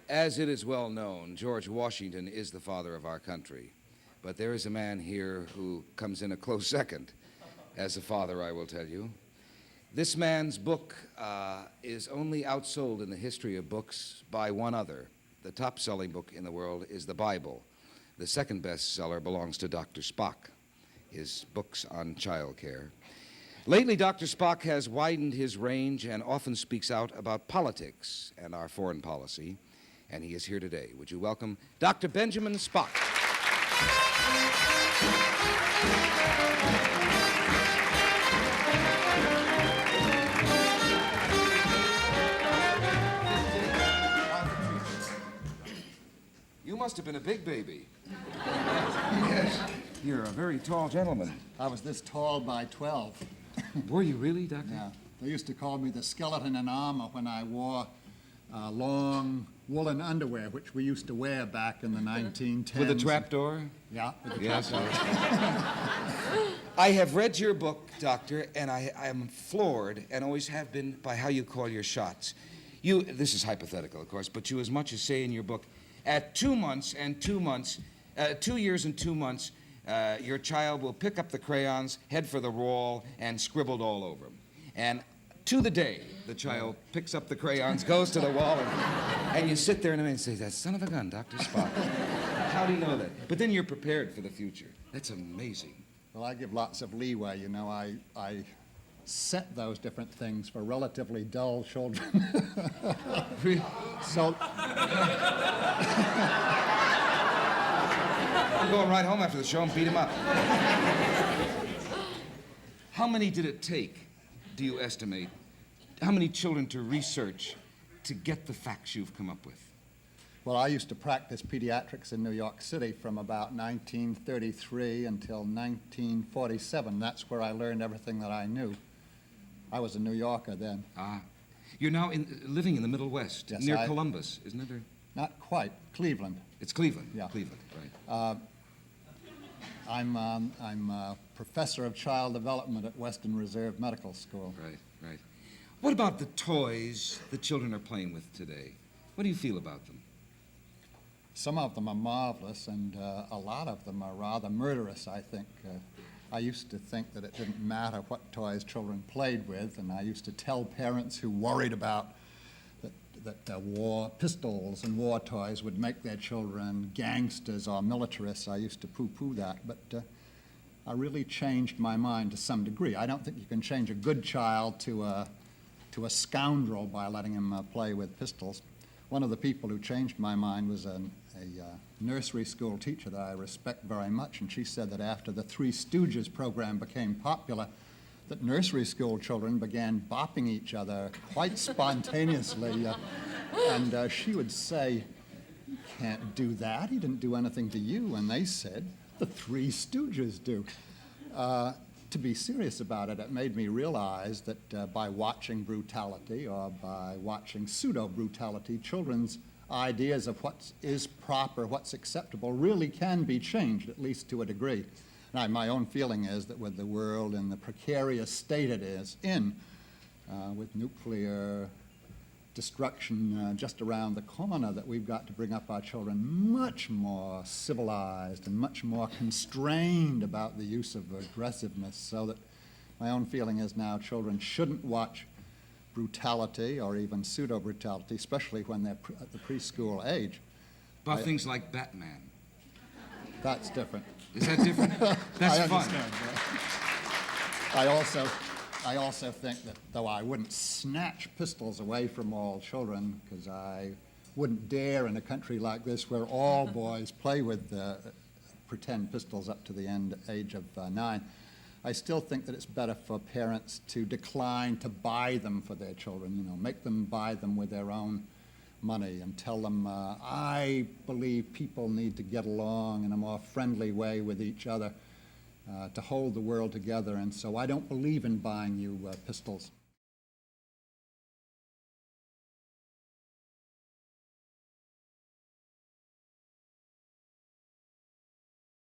As it is well known, George Washington is the father of our country. But there is a man here who comes in a close second as a father, I will tell you. This man's book is only outsold in the history of books by one other. The top-selling book in the world is the Bible. The second bestseller belongs to Dr. Spock, his books on child care. Lately, Dr. Spock has widened his range and often speaks out about politics and our foreign policy, and he is here today. Would you welcome Dr. Benjamin Spock? You must have been a big baby. Yes, you're a very tall gentleman. I was this tall by 12. Were you really, Doctor? Yeah. They used to call me the skeleton in armor when I wore long woolen underwear, which we used to wear back in the 1910s. With a trapdoor? Yeah, with a Yes. trapdoor. I have read your book, Doctor, and I am floored, and always have been, by how you call your shots. This is hypothetical, of course, but you as much as say in your book, at 2 months and 2 months, 2 years and 2 months, your child will pick up the crayons, head for the wall, and scribbled all over them. And to the day, the child picks up the crayons, goes to the wall, and you sit there in a minute and say, that son of a gun, Dr. Spock. How do you know that? But then you're prepared for the future. That's amazing. Well, I give lots of leeway. You know, I set those different things for relatively dull children. So... I'm going right home after the show and beat him up. How many did it take, do you estimate, how many children to research to get the facts you've come up with? Well, I used to practice pediatrics in New York City from about 1933 until 1947. That's where I learned everything that I knew. I was a New Yorker then. Ah. You're now living in the Middle West, yes, near Columbus, isn't it? Or? Not quite. Cleveland. It's Cleveland. Yeah. Cleveland, right. I'm a professor of child development at Western Reserve Medical School. Right, right. What about the toys the children are playing with today? What do you feel about them? Some of them are marvelous, and a lot of them are rather murderous, I think. I used to think that it didn't matter what toys children played with, and I used to tell parents who worried about that war pistols and war toys would make their children gangsters or militarists. I used to poo-poo that, but I really changed my mind to some degree. I don't think you can change a good child to a scoundrel by letting him play with pistols. One of the people who changed my mind was a nursery school teacher that I respect very much, and she said that after the Three Stooges program became popular, that nursery school children began bopping each other quite spontaneously. And she would say, "You can't do that. He didn't do anything to you." And they said, "The Three Stooges do." To be serious about it, it made me realize that by watching brutality or by watching pseudo-brutality, children's ideas of what is proper, what's acceptable, really can be changed, at least to a degree. Now, my own feeling is that with the world in the precarious state it is in, with nuclear destruction just around the corner, that we've got to bring up our children much more civilized and much more constrained about the use of aggressiveness, so that my own feeling is now children shouldn't watch brutality or even pseudo-brutality, especially when they're at the preschool age. About things like Batman. That's different. Is that different? That's I fun. understand, I also think that though I wouldn't snatch pistols away from all children, because I wouldn't dare in a country like this where all boys play with pretend pistols up to the age of 9, I still think that it's better for parents to decline to buy them for their children, you know, make them buy them with their own money and tell them, I believe people need to get along in a more friendly way with each other to hold the world together, and so I don't believe in buying you pistols.